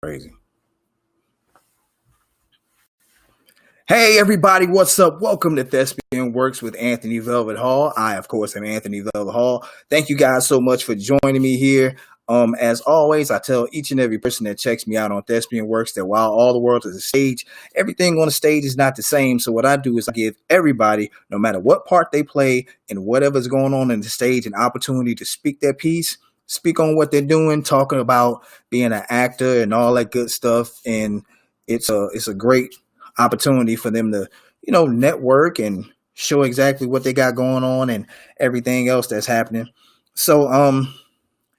Crazy. Hey everybody, what's up? Welcome to THESPIANWERX with Anthony Velvet Hall. I, of course, am Anthony Velvet Hall. Thank you guys so much for joining me here. As always, I tell each and every person that checks me out on THESPIANWERX that while all the world is a stage, everything on the stage is not the same. So what I do is I give everybody, no matter what part they play and whatever's going on in the stage, an opportunity to speak their piece, speak on what they're doing, talking about being an actor and all that good stuff. And it's a great opportunity for them to, network and show exactly what they got going on and everything else that's happening. So,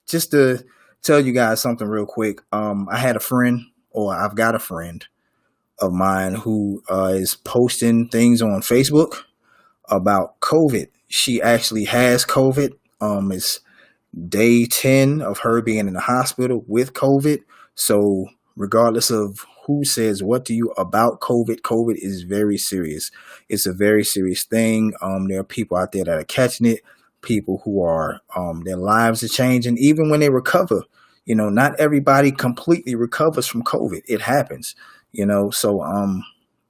just to tell you guys something real quick, I had a friend, or I've got a friend of mine who is posting things on Facebook about COVID. She actually has COVID. It's day 10 of her being in the hospital with COVID. So, regardless of who says what to you about COVID, COVID is very serious. It's a very serious thing. There are people out there that are catching it, people who are, their lives are changing. Even when they recover, not everybody completely recovers from COVID. It happens, So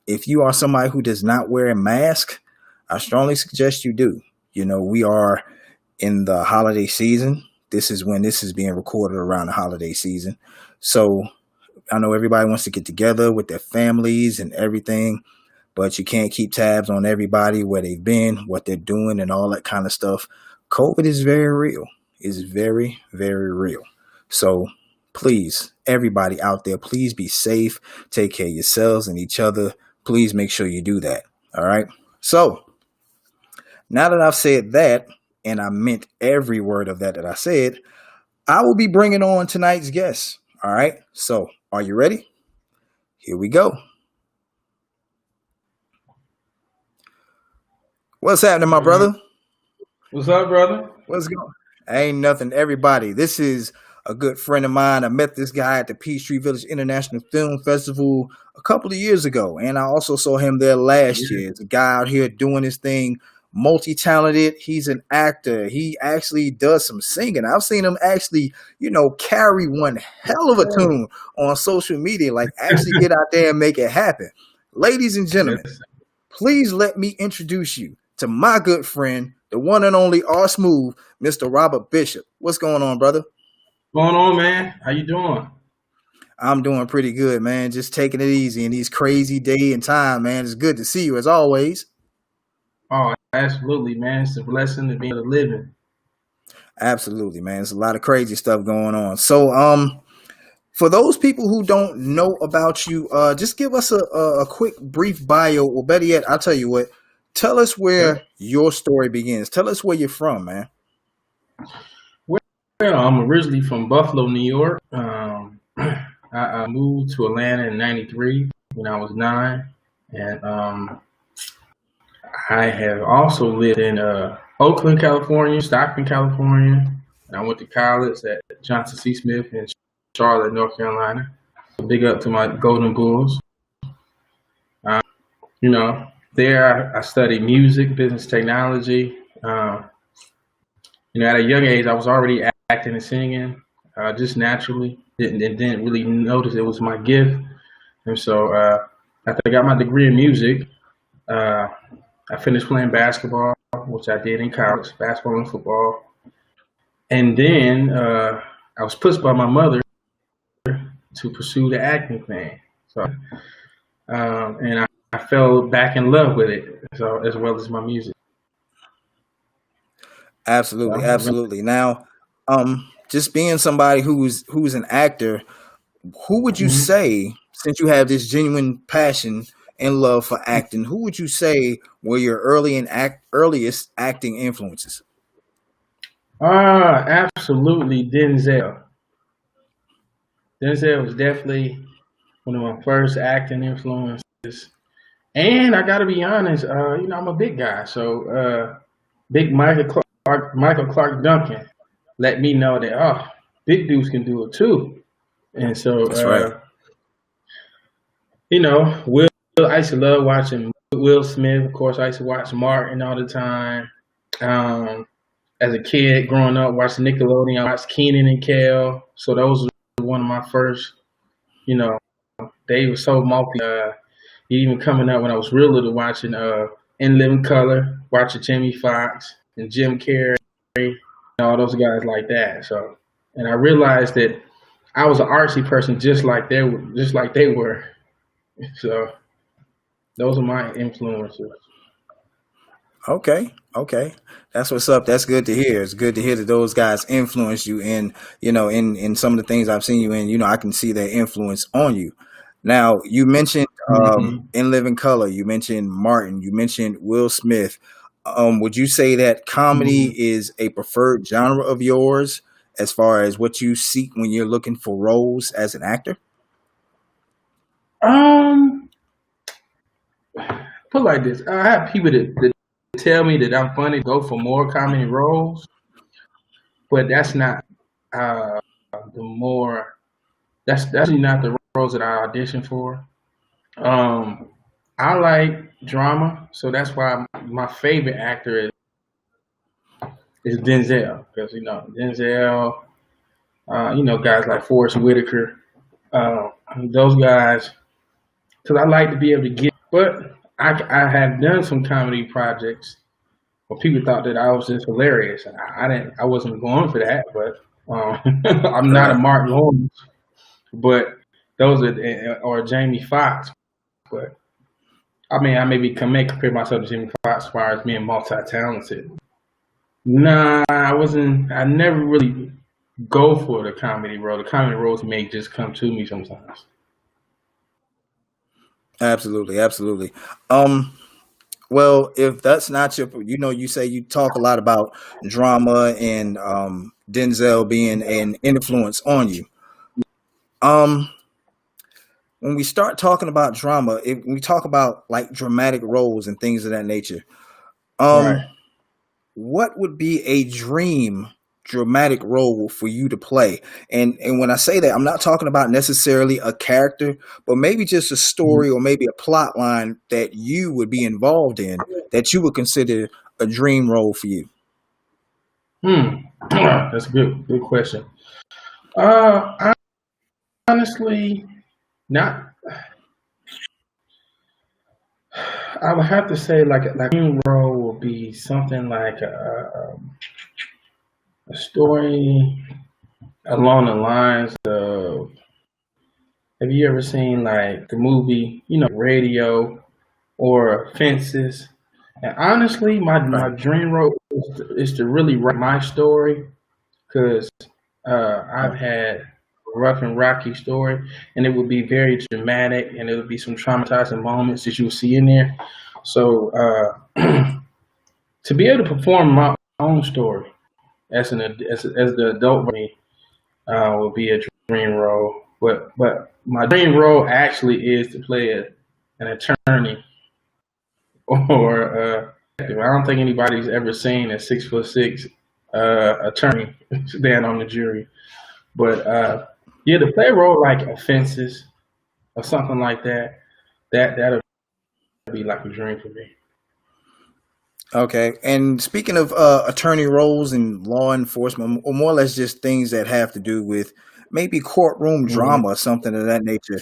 if you are somebody who does not wear a mask, I strongly suggest you do. We are in the holiday season. This is when this is being recorded, around the holiday season. So I know everybody wants to get together with their families and everything, but you can't keep tabs on everybody, where they've been, what they're doing, and all that kind of stuff. COVID is very real. It's very, very real. So please, everybody out there, please be safe. Take care of yourselves and each other. Please make sure you do that. All right. So now that I've said that, and I meant every word of that I said, I will be bringing on tonight's guest. All right. So are you ready? Here we go. What's happening, my brother? What's up, brother? What's going on? Ain't nothing, everybody. This is a good friend of mine. I met this guy at the Peachtree Village International Film Festival a couple of years ago, and I also saw him there last year. It's a guy out here doing his thing, multi-talented. He's an actor. He actually does some singing. I've seen him actually, carry one hell of a tune on social media, like actually get out there and make it happen. Ladies and gentlemen, please let me introduce you to my good friend, the one and only R Smooth, Mr. Robert Bishop. What's going on, brother? What's going on, man? How you doing? I'm doing pretty good, man. Just taking it easy in these crazy day and time, man. It's good to see you as always. Oh, absolutely, man. It's a blessing to be living. Absolutely, man. There's a lot of crazy stuff going on. So, for those people who don't know about you, just give us a quick, brief bio. Or better yet, I'll tell you what. Tell us where your story begins. Tell us where you're from, man. Well, I'm originally from Buffalo, New York. I moved to Atlanta in '93 when I was 9, and I have also lived in Oakland, California, Stockton, California, and I went to college at Johnson C. Smith in Charlotte, North Carolina. Big up to my Golden Bulls. There I studied music, business technology. At a young age, I was already acting and singing, just naturally. Didn't really notice it was my gift. And so after I got my degree in music, I finished playing basketball, which I did in college, basketball and football. And then I was pushed by my mother to pursue the acting thing. So, and I fell back in love with it, so as well as my music. Absolutely, absolutely. Now, just being somebody who's an actor, who would you say, since you have this genuine passion and love for acting, who would you say were your earliest acting influences? Absolutely, Denzel. Denzel was definitely one of my first acting influences. And I got to be honest, I'm a big guy, so big Michael Clark Duncan let me know that big dudes can do it too. And so That's right. I used to love watching Will Smith. Of course, I used to watch Martin all the time. As a kid growing up, watching Nickelodeon, I watched Kenan and Kel. So those were one of my first You know, they were so multi. Even coming up when I was real little, watching In Living Color, watching Jimmy Fox and Jim Carrey, and all those guys like that. So, and I realized that I was an artsy person just like they were. So those are my influences. Okay, okay, that's what's up. That's good to hear. It's good to hear that those guys influence you in, in some of the things I've seen you in. I can see their influence on you. Now, you mentioned Hmm. in Living Color. You mentioned Martin. You mentioned Will Smith. Would you say that comedy Hmm. is a preferred genre of yours as far as what you seek when you're looking for roles as an actor? Um, Put like this: I have people that tell me that I'm funny, go for more comedy roles, but that's not uh, the more. That's not the roles that I audition for. Um, I like drama, so that's why my favorite actor is Denzel, because Denzel, guys like Forrest Whitaker, uh, those guys, because I like to be able to get. But I have done some comedy projects where people thought that I was just hilarious, and I didn't. I wasn't going for that, but I'm not a Right. Martin Lawrence, but those are or Jamie Foxx, but. I mean, I maybe may compare myself to Jimmy Fox as far as being multi-talented. Nah, I wasn't. I never really go for the comedy role. The comedy roles may just come to me sometimes. Absolutely, absolutely. Um, Well, if that's not your, you say you talk a lot about drama and Denzel being an influence on you. Um, when we start talking about drama, when we talk about like dramatic roles and things of that nature, Right. um, what would be a dream dramatic role for you to play? And when I say that, I'm not talking about necessarily a character, but maybe just a story or maybe a plot line that you would be involved in that you would consider a dream role for you. Hmm. That's a good question. Uh, Honestly, not. I would have to say like a dream role would be something like a story along the lines of. Have you ever seen like the movie, Radio or Fences? And honestly, my Right. dream role is to really write my story because I've Right. had a rough and rocky story, and it would be very dramatic, and it would be some traumatizing moments that you will see in there. So to be able to perform my own story as the adult me would be a dream role. But my dream role actually is to play an attorney or I don't think anybody's ever seen a 6'6" attorney stand on the jury. But yeah, to play a role like offenses or something like that, that'll be like a dream for me. Okay. And speaking of attorney roles and law enforcement, or more or less just things that have to do with maybe courtroom Hmm. drama or something of that nature,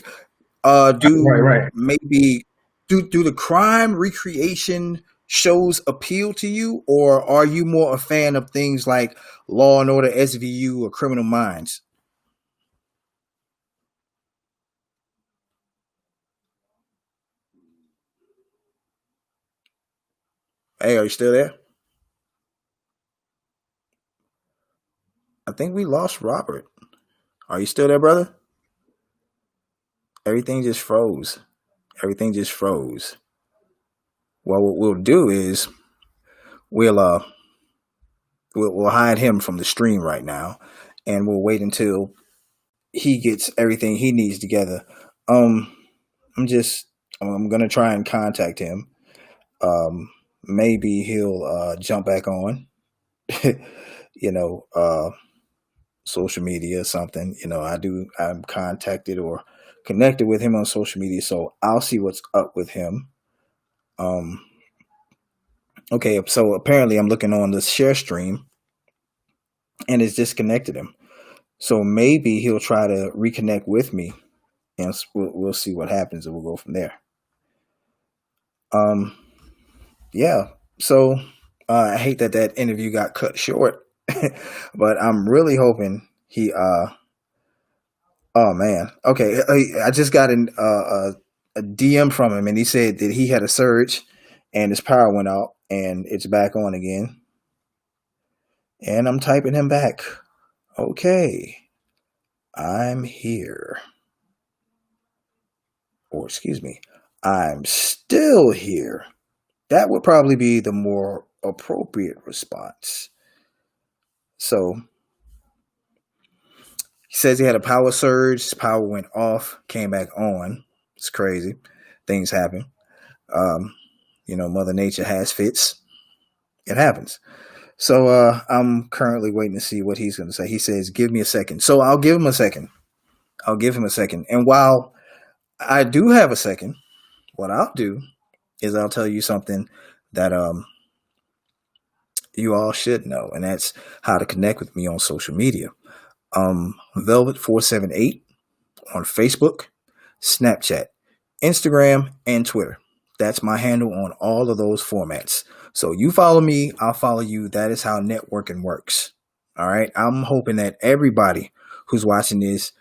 Right, do right. maybe do the crime recreation shows appeal to you, or are you more a fan of things like Law and Order SVU or Criminal Minds? Hey, are you still there? I think we lost Robert. Are you still there, brother? Everything just froze. Everything just froze. Well, what we'll do is we'll we'll hide him from the stream right now, and we'll wait until he gets everything he needs together. Um, I'm gonna try and contact him. Maybe he'll jump back on. you know, uh, Social media or something. I'm contacted or connected with him on social media, so I'll see what's up with him. Um, okay, so apparently I'm looking on the share stream and it's disconnected him. So maybe he'll try to reconnect with me. and we'll see what happens, and we'll go from there. Yeah. So I hate that interview got cut short, but I'm really hoping he. Oh man. Okay. I just got a DM from him, and he said that he had a surge, and his power went out, and it's back on again. And I'm typing him back. Okay, I'm here. Or excuse me, I'm still here. That would probably be the more appropriate response. So he says he had a power surge, his power went off, came back on. It's crazy. Things happen. Mother Nature has fits. It happens. So I'm currently waiting to see what he's going to say. He says, give me a second. So I'll give him a second. And while I do have a second, what I'll do is I'll tell you something that you all should know, and that's how to connect with me on social media. Velvet478 on Facebook, Snapchat, Instagram, and Twitter. That's my handle on all of those formats. So you follow me, I'll follow you. That is how networking works. All right. I'm hoping that everybody who's watching this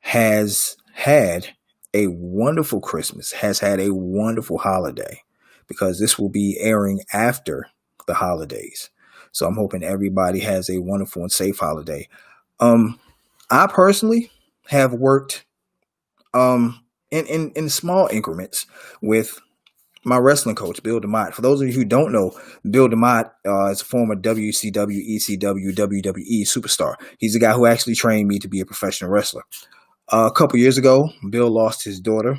has had a wonderful Christmas, has had a wonderful holiday, because this will be airing after the holidays. So I'm hoping everybody has a wonderful and safe holiday. I personally have worked in small increments with my wrestling coach, Bill DeMott. For those of you who don't know, Bill DeMott is a former WCW, ECW, WWE superstar. He's the guy who actually trained me to be a professional wrestler. A couple years ago, Bill lost his daughter,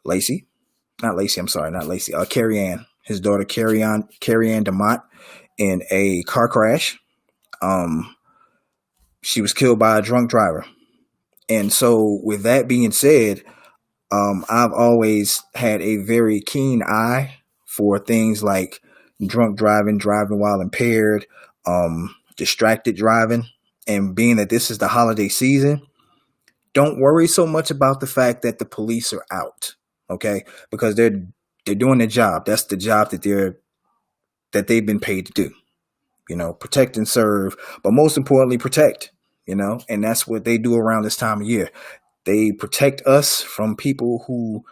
Lacey. Not Lacey, I'm sorry, not Lacey. Carrie Ann. His daughter, Carrie Ann DeMott, in a car crash. She was killed by a drunk driver. And so, with that being said, I've always had a very keen eye for things like drunk driving, driving while impaired, distracted driving. And being that this is the holiday season, don't worry so much about the fact that the police are out, okay? Because they're doing their job. That's the job that they've been paid to do. Protect and serve, but most importantly, protect. And that's what they do around this time of year. They protect us from people who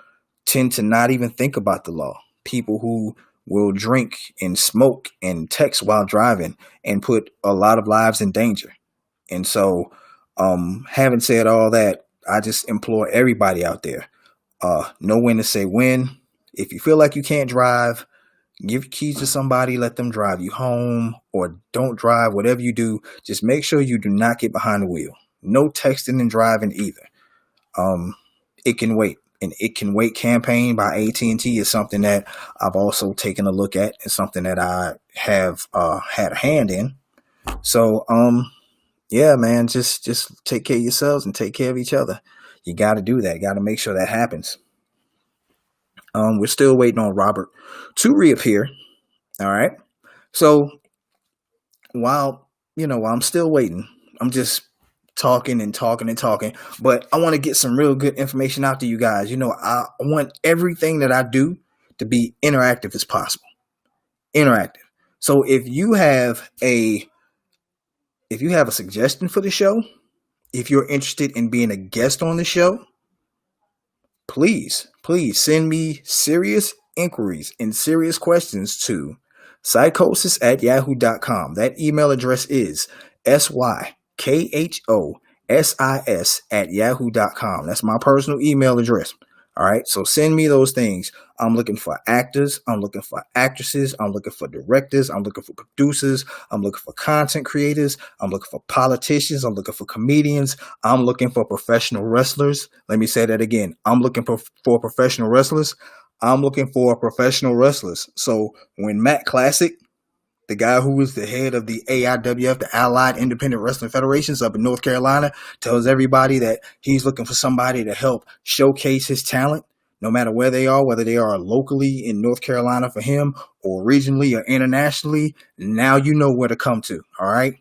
tend to not even think about the law. People who will drink and smoke and text while driving and put a lot of lives in danger. And so, having said all that, I just implore everybody out there, know when to say when. If you feel like you can't drive, give your keys to somebody, let them drive you home, or don't drive. Whatever you do, just make sure you do not get behind the wheel. No texting and driving either. It can wait. And It Can Wait campaign by AT&T is something that I've also taken a look at, and something that I have had a hand in. So, yeah, man, just take care of yourselves and take care of each other. You got to do that. You got to make sure that happens. We're still waiting on Robert to reappear. All right. So while I'm still waiting, I'm just talking and talking and talking, but I want to get some real good information out to you guys. I want everything that I do to be interactive as possible. Interactive. So if you have a suggestion for the show, if you're interested in being a guest on the show, please send me serious inquiries and serious questions to psychosis@yahoo.com. That email address is SYKHOSIS@yahoo.com. That's my personal email address. All right. So send me those things. I'm looking for actors. I'm looking for actresses. I'm looking for directors. I'm looking for producers. I'm looking for content creators. I'm looking for politicians. I'm looking for comedians. I'm looking for professional wrestlers. Let me say that again. I'm looking for professional wrestlers. I'm looking for professional wrestlers. So when Matt Classic, the guy who was the head of the AIWF, the Allied Independent Wrestling Federations up in North Carolina, tells everybody that he's looking for somebody to help showcase his talent, no matter where they are, whether they are locally in North Carolina for him or regionally or internationally. Now you know where to come to. All right.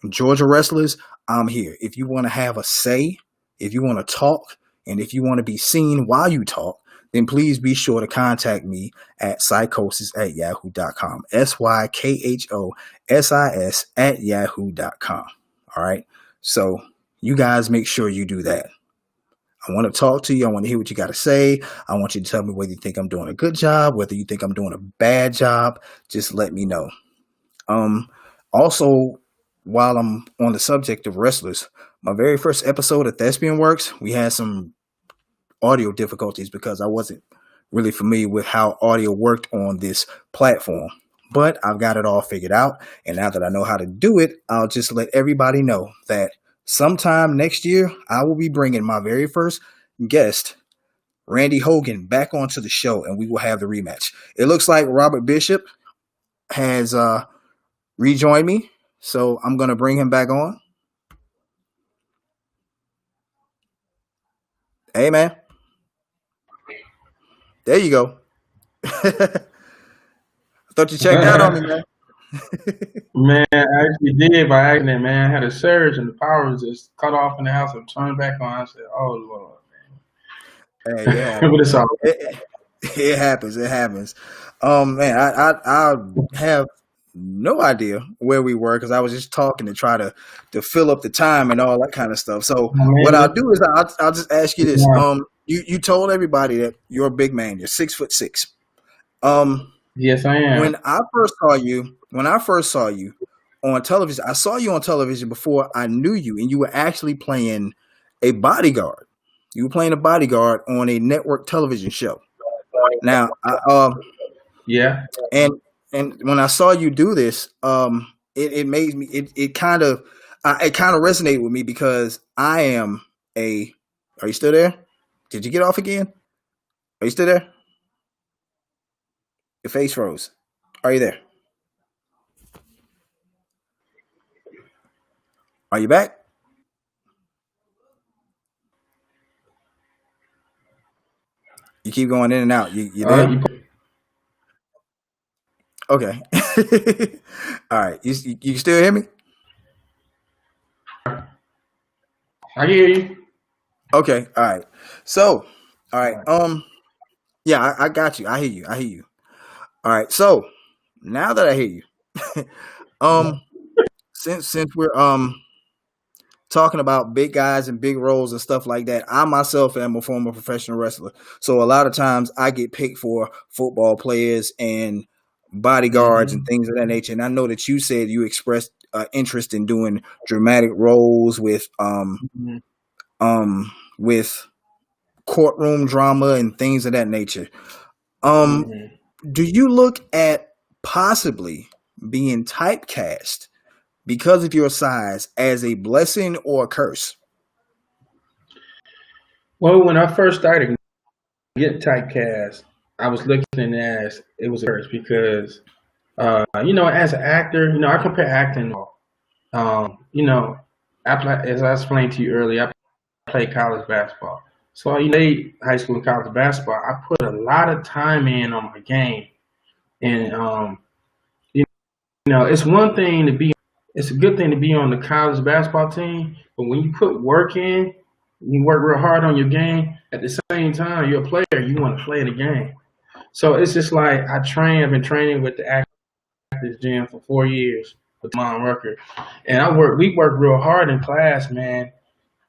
Georgia wrestlers, I'm here. If you want to have a say, if you want to talk, And if you want to be seen while you talk, then please be sure to contact me at psychosis@yahoo.com. SYKHOSIS@yahoo.com. All right. So you guys make sure you do that. I want to talk to you. I want to hear what you got to say. I want you to tell me whether you think I'm doing a good job, whether you think I'm doing a bad job. Just let me know. Also, while I'm on the subject of wrestlers, my very first episode of THESPIANWERX, we had some audio difficulties because I wasn't really familiar with how audio worked on this platform. But I've got it all figured out. And now that I know how to do it, I'll just let everybody know that sometime next year, I will be bringing my very first guest, Randy Hogan, back onto the show, and we will have the rematch. It looks like Robert Bishop has rejoined me, so I'm going to bring him back on. Hey, man. There you go. I thought you checked out on me, man. Man, I actually did by accident, man. I had a surge and the power was just cut off in the house and turned back on. I said, oh, Lord, Hey, yeah, man. But it's all right. it happens. It happens. Man, I have no idea where we were because I was just talking to try to fill up the time and all that kind of stuff. So what I'll do is I'll just ask you this. You told everybody that you're a big man. You're 6'6". Yes, I am. When I first saw you on television, I saw you on television before I knew you, and you were actually playing a bodyguard. You were playing a bodyguard on a network television show. Now, Yeah. and when I saw you do this, it made me it kind of resonated with me because I am a. Are you still there? Did you get off again? Are you still there? Your face froze. Are you there? Are you back? You keep going in and out. You there? Okay. All right. You still hear me? I hear you. Okay. All right. So, all right. Yeah, I got you. I hear you. All right. So now that I hear you, since we're talking about big guys and big roles and stuff like that, I myself am a former professional wrestler. So a lot of times I get picked for football players and bodyguards and things of that nature. And I know that you said you expressed interest in doing dramatic roles with courtroom drama and things of that nature. Do you look at possibly being typecast because of your size as a blessing or a curse? Well, when I first started getting typecast, I was looking as it was a curse because, as an actor, I compare acting. As I explained to you earlier, I played college basketball. So I played high school and college basketball. I put a lot of time in on my game, and it's one thing to be. It's a good thing to be on the college basketball team, but when you put work in, you work real hard on your game. At the same time, you're a player. You want to play the game. So it's just like I've been training with the Actors Gym for 4 years with Mom Rucker, and we work real hard in class, man.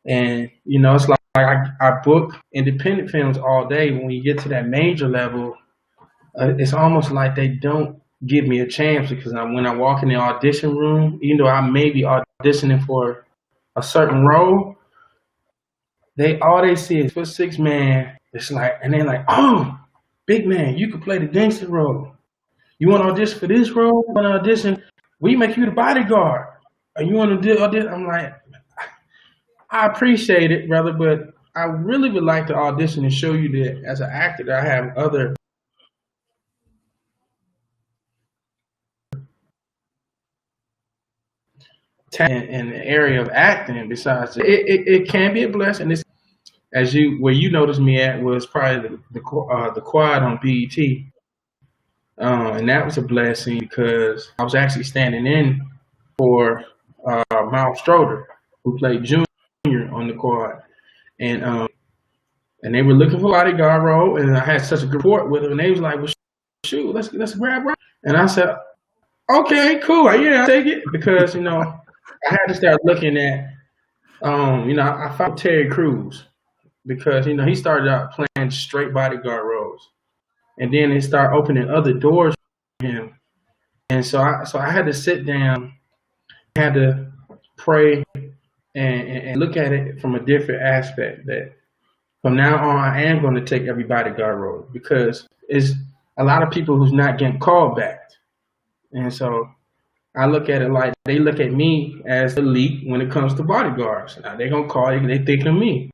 And it's like I book independent films all day. When you get to that major level, it's almost like they don't give me a chance because when I walk in the audition room, even though I may be auditioning for a certain role, all they see is 6 man. It's like, and they're like, oh, big man, you could play the gangster role. You want to audition for this role? You want to audition? We make you the bodyguard. Or you want to audition? I'm like, I appreciate it, brother, but I really would like to audition and show you that as an actor that I have other talent in the area of acting. Besides, it can be a blessing. It's, where you noticed me at was probably the quad on BET, and that was a blessing because I was actually standing in for Miles Stroder, who played Junior on the quad, and and they were looking for a bodyguard role, and I had such a good rapport with them, and they was like, "Well, shoot, let's grab Ryan." And I said, "Okay, cool, yeah, I'll take it," because I had to start looking at, I found Terry Crews because he started out playing straight bodyguard roles, and then it started opening other doors for him. And so I had to sit down, had to pray and look at it from a different aspect. That from now on, I am going to take every bodyguard role because it's a lot of people who's not getting called back. And so I look at it like they look at me as elite when it comes to bodyguards. Now they're gonna call you, they think of me,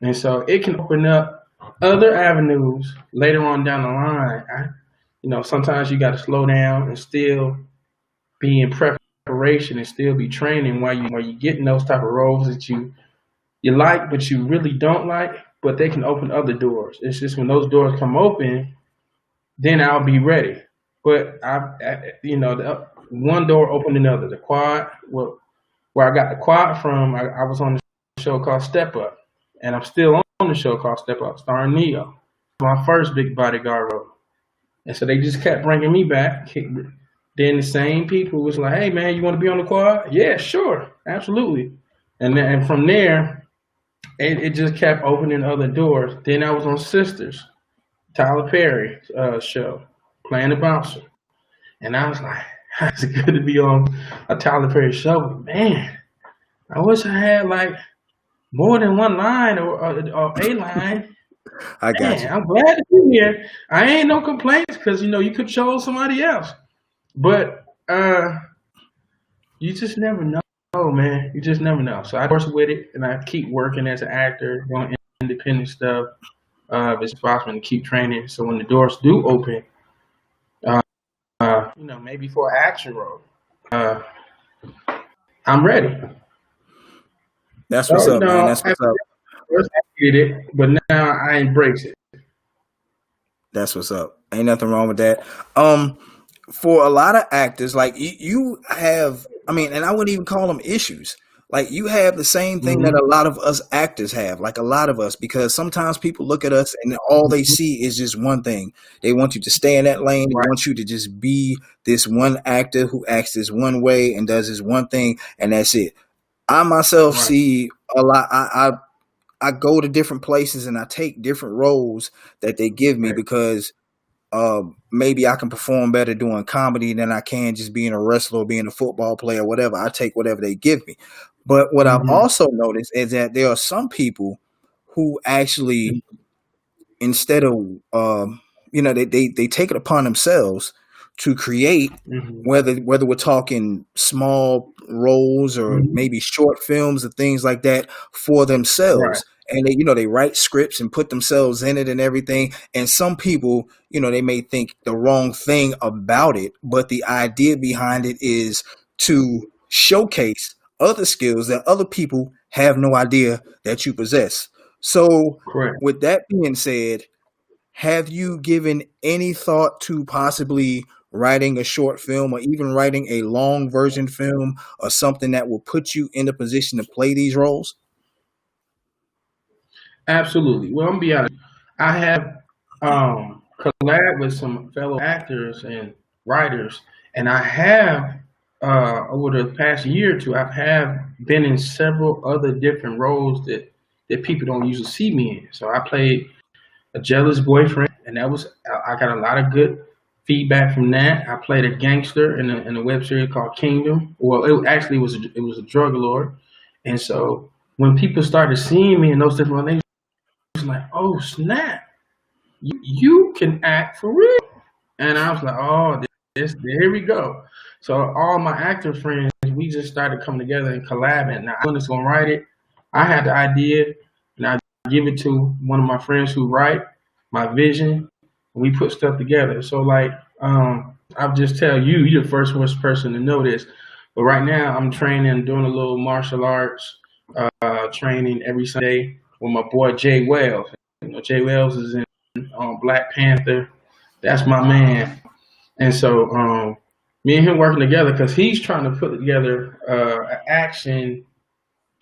and so it can open up other avenues later on down the line. Sometimes you got to slow down and still be in preparation and still be training while you getting those type of roles that you like, but you really don't like. But they can open other doors. It's just when those doors come open, then I'll be ready. But the one door opened another. The quad, where I got the quad from, I was on the show called Step Up, and I'm still on the show called Step Up, starring Neo, my first big bodyguard role. And so they just kept bringing me back. Then the same people was like, "Hey man, you want to be on the quad?" "Yeah, sure, absolutely." And from there, it just kept opening other doors. Then I was on Sisters, Tyler Perry show, playing the bouncer. And I was like, it's good to be on a Tyler Perry show. But man, I wish I had like more than one line or a line. I got Man, you. I'm glad to be here. I ain't no complaints because you could show somebody else. But you just never know, man. You just never know. So I work with it, and I keep working as an actor, doing independent stuff. It's possible to keep training. So when the doors do open, maybe for an action role, I'm ready. That's So what's up, man. That's what's up. first I did it, but now I embrace it. That's what's up. Ain't nothing wrong with that. For a lot of actors, like you have, I mean, and I wouldn't even call them issues. Like you have the same thing that Mm-hmm. a lot of us actors have, like a lot of us, because sometimes people look at us and all they see is just one thing. They want you to stay in that lane. They Right, want you to just be this one actor who acts this one way and does this one thing, and that's it. I myself right, see a lot. I go to different places and I take different roles that they give me right. because maybe I can perform better doing comedy than I can just being a wrestler or being a football player, whatever. I take whatever they give me. But what I've Mm-hmm. also noticed is that there are some people who actually, instead of they take it upon themselves to create, Mm-hmm. whether we're talking small roles or Mm-hmm. maybe short films or things like that, for Right. themselves, and they write scripts and put themselves in it and everything. And some people, they may think the wrong thing about it, but the idea behind it is to showcase other skills that other people have no idea that you possess. So Correct. with that being said, have you given any thought to possibly writing a short film or even writing a long version film or something that will put you in a position to play these roles? Absolutely. Well, I'm gonna be honest. I have collabed with some fellow actors and writers, and I have over the past year or two, I've have been in several other different roles that people don't usually see me in. So I played a jealous boyfriend, and that was I got a lot of good feedback from that. I played a gangster in a web series called Kingdom. Well, it was a drug lord, and so when people started seeing me in those different roles, was like, "Oh snap, you can act for real." And I was like, "Oh, here we go." So all my actor friends, we just started coming together and collabing. Now I'm just gonna write it. I had the idea, and I give it to one of my friends who write my vision. And we put stuff together. So like, I'll just tell you, you're the first person to know this. But right now, I'm training, doing a little martial arts training every Sunday with my boy Jay Wells. Jay Wells is in Black Panther. That's my man. And so me and him working together because he's trying to put together an action,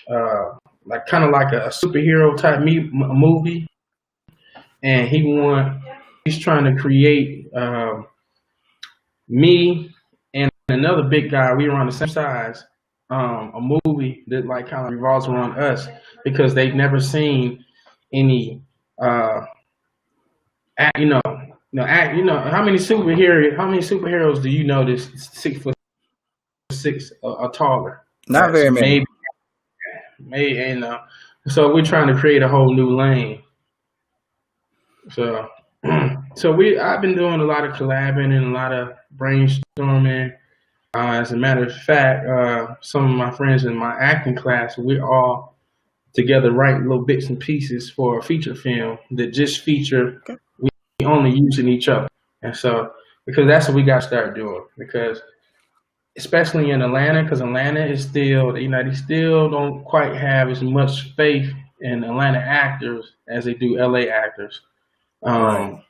like kind of like a superhero type movie. and he's trying to create me and another big guy. We were on the same size. A movie that like kind of revolves around us because they've never seen any, you know, how many superheroes do you know that's 6'6" or taller? Not That's very many. maybe, and so we're trying to create a whole new lane. So, I've been doing a lot of collabing and a lot of brainstorming. As a matter of fact, some of my friends in my acting class, we're all together writing little bits and pieces for a feature film that just feature we only using each other. And so, because that's what we got to start doing. Because especially in Atlanta, because Atlanta is still, they still don't quite have as much faith in Atlanta actors as they do LA actors. Right.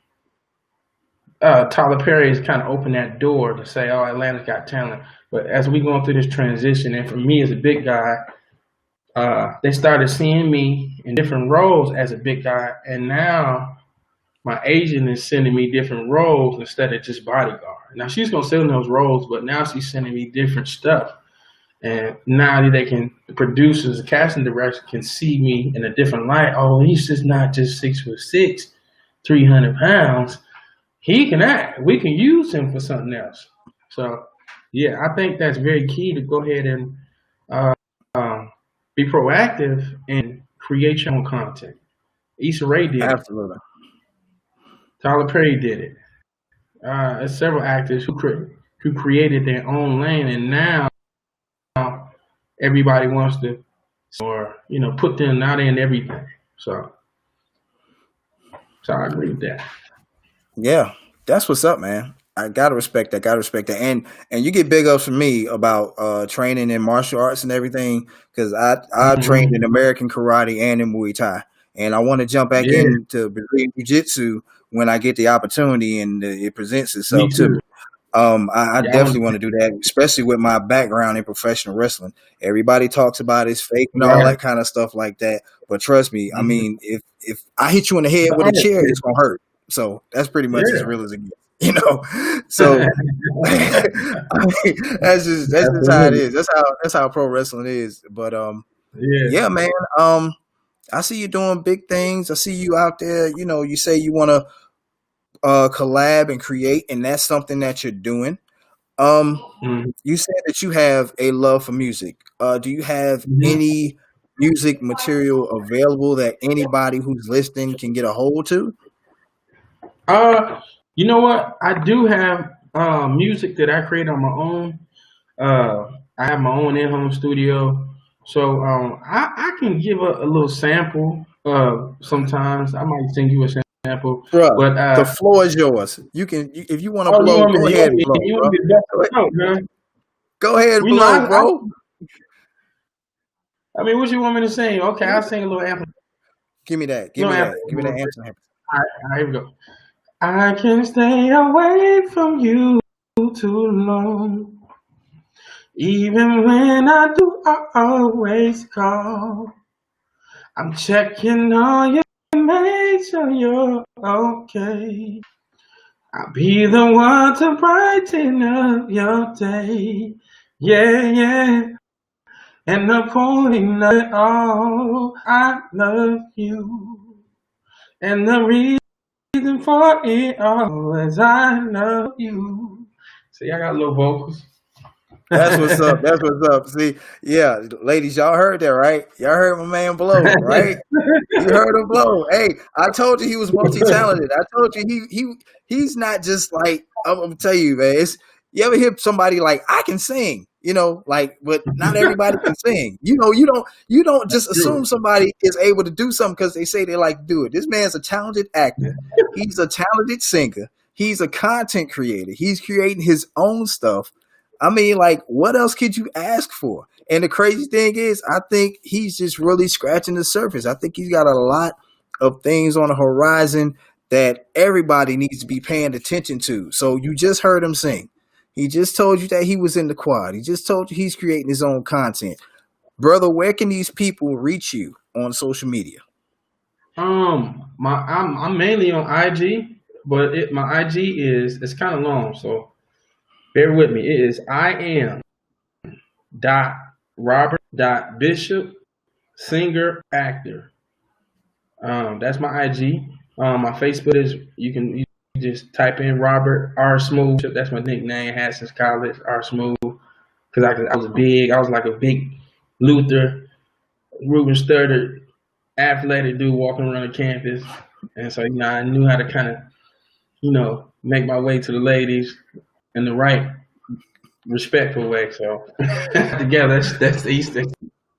Tyler Perry has kind of opened that door to say, "Oh, Atlanta's got talent." But as we going through this transition, and for me as a big guy, they started seeing me in different roles as a big guy, and now my agent is sending me different roles instead of just bodyguard. Now she's gonna send those roles, but now she's sending me different stuff. And now the producers, the casting director can see me in a different light. Oh, he's just not just 6'6", 300 pounds. He can act. We can use him for something else. So, yeah, I think that's very key to go ahead and be proactive and create your own content. Issa Rae did it. Absolutely. Tyler Perry did it. There's several actors who created their own lane, and now everybody wants to, or put them out in everything. So I agree with that. Yeah, that's what's up, man. I gotta respect that. Gotta respect that. And you get big ups from me about training in martial arts and everything because I trained in American karate and in Muay Thai, and I want to jump back Yeah, into Brazilian Jiu Jitsu when I get the opportunity and it presents me itself to me. too. I Yeah, I want definitely want to do that, especially with my background in professional wrestling. Everybody talks about it's fake and all right. that kind of stuff like that. But trust me, I Mhm. mean, if I hit you in the head The with a art. chair, it's gonna hurt. So that's pretty much as Yeah. real as it gets. So I mean, that's just how it Absolutely. is. That's how pro wrestling is. But Yeah. yeah, man. I see you doing big things. I see you out there. You say you want to collab and create, and that's something that you're doing. Um, Mhm. you said that you have a love for music. Do you have Mhm. any music material available that anybody who's listening can get a hold to? Uh, you know what? I do have music that I create on my own. I have my own in-home studio, so I can give a little sample. Sometimes I might send you a sample, Bruh, but the floor is yours. If you want to oh, blow, go ahead and blow, you want bro. me to bust Go ahead, it out, man? go ahead and You know, blow, bro. I mean, what you want me to sing? Okay, I'll sing a little anthem. Give me that. Give Little me anthem. that. Give me that answer. All right, here we go. I can stay away from you too long. Even when I do, I always call. I'm checking on you, make sure you're okay. I'll be the one to brighten up your day. Yeah, yeah. And the point of it all, I love you. And the reason for it all is I love you. See, I got little vocals. That's what's up. That's what's up. See, yeah, ladies, y'all heard that, right? Y'all heard my man blow, right? You heard him blow. Hey, I told you he was multi-talented. I told you he's not just like I'm gonna tell you, man. You ever hear somebody like I can sing, but not everybody can sing. You don't That's just assume true. somebody is able to do something because they say they like to do it. This man's a talented actor. He's a talented singer. He's a content creator. He's creating his own stuff. I mean, like, what else could you ask for? And the crazy thing is, I think he's just really scratching the surface. I think he's got a lot of things on the horizon that everybody needs to be paying attention to. So you just heard him sing. He just told you that he was in the quad. He just told you he's creating his own content. Brother, where can these people reach you on social media? I'm mainly on IG, but my IG it's kind of long, so bear with me. It is I am dot Robert dot Bishop singer actor. That's my IG. My Facebook is you just type in Robert R Smooth. That's my nickname. Had since college R Smooth because I was big. I was like a big Luther Ruben Studdard athletic dude walking around the campus, and so I knew how to kind of make my way to the ladies in the right respectful way. So together, that's the Easter.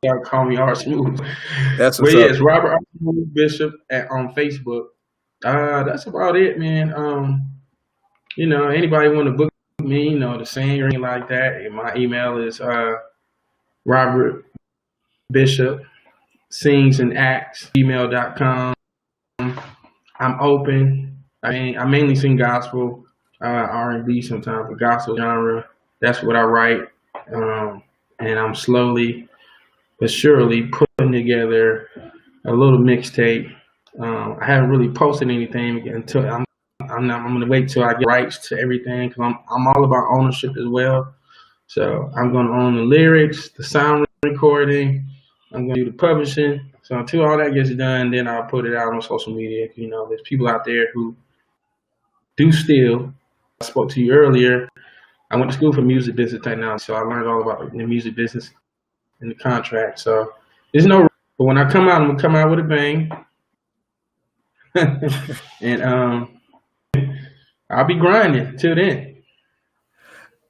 Y'all call me R Smooth. That's But what's yeah, up. it's Robert R Smooth Bishop on Facebook. That's about it, man. Anybody want to book me, to sing or anything like that, my email is Robert Bishop sings and acts email.com. I'm open. I mainly sing gospel, R&B sometimes, the gospel genre. That's what I write. And I'm slowly but surely putting together a little mixtape. I haven't really posted anything until I'm going to wait till I get rights to everything because I'm all about ownership as well. So I'm going to own the lyrics, the sound recording. I'm going to do the publishing. So until all that gets done, then I'll put it out on social media. There's people out there who do steal. I spoke to you earlier. I went to school for music business technology, so I learned all about the music business and the contract. So there's no, but when I come out, I'm gonna come out with a bang, and I'll be grinding till then.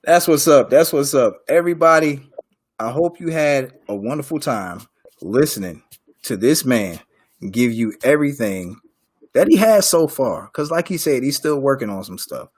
That's what's up. That's what's up. Everybody, I hope you had a wonderful time listening to this man give you everything that he has so far. Because, like he said, he's still working on some stuff.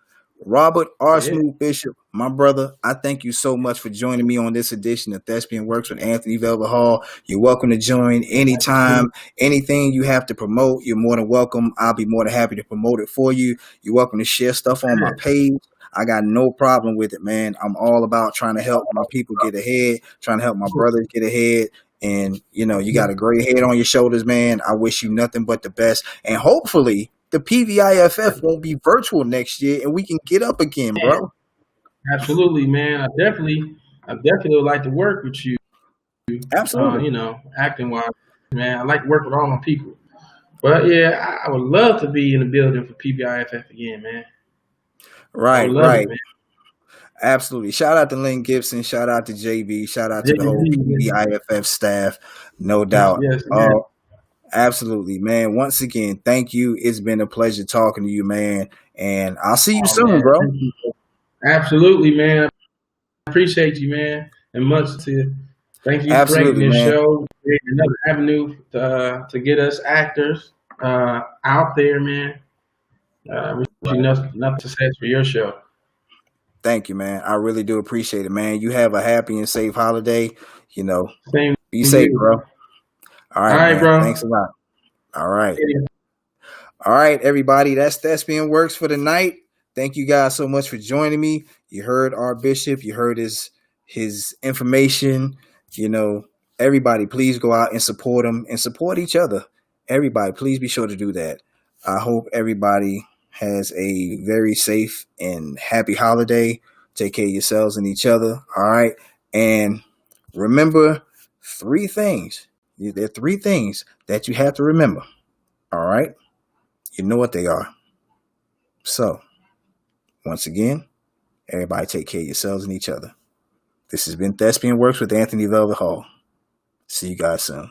Robert R. Yeah, Smooth Bishop, my brother, I thank you so much for joining me on this edition of Thespian Works with Anthony Velvet Hall. You're welcome to join anytime. Anything you have to promote, you're more than welcome. I'll be more than happy to promote it for you. You're welcome to share stuff on my page. I got no problem with it, man. I'm all about trying to help my people get ahead, trying to help my brothers get ahead. And, you got a great head on your shoulders, man. I wish you nothing but the best. And hopefully the PVIFF won't be virtual next year and we can get up again, bro. absolutely, man. I definitely would like to work with you. Absolutely. Acting wise, man. I like to work with all my people. But yeah, I would love to be in the building for PBIFF again, man. I Right, would love it, right. man. Absolutely. Shout out to Lynn Gibson. Shout out to JB. Shout out to the whole PVIFF staff. No Yes, doubt. yes, yes. Absolutely, man. Once again, thank you. It's been a pleasure talking to you, man. And I'll see you Oh, soon, man, bro. thank you. Absolutely, man. I appreciate you, man. And much to thank you for creating Absolutely, this man. show, creating another avenue to get us actors out there, man. Wish you nothing success for your show. Thank you, man. I really do appreciate it, man. You have a happy and safe holiday. Same Be to safe, you. bro. All All right, right, man. bro. Thanks a lot. All right. All right, everybody. That's Thespian Works for the night. Thank you guys so much for joining me. You heard our bishop. You heard his information. Everybody, please go out and support him and support each other. Everybody, please be sure to do that. I hope everybody has a very safe and happy holiday. Take care of yourselves and each other. All right. And remember three things. There are three things that you have to remember. All right. You know what they are. So, once again, everybody take care of yourselves and each other. This has been Thespian Works with Anthony Velvet Hall. See you guys soon.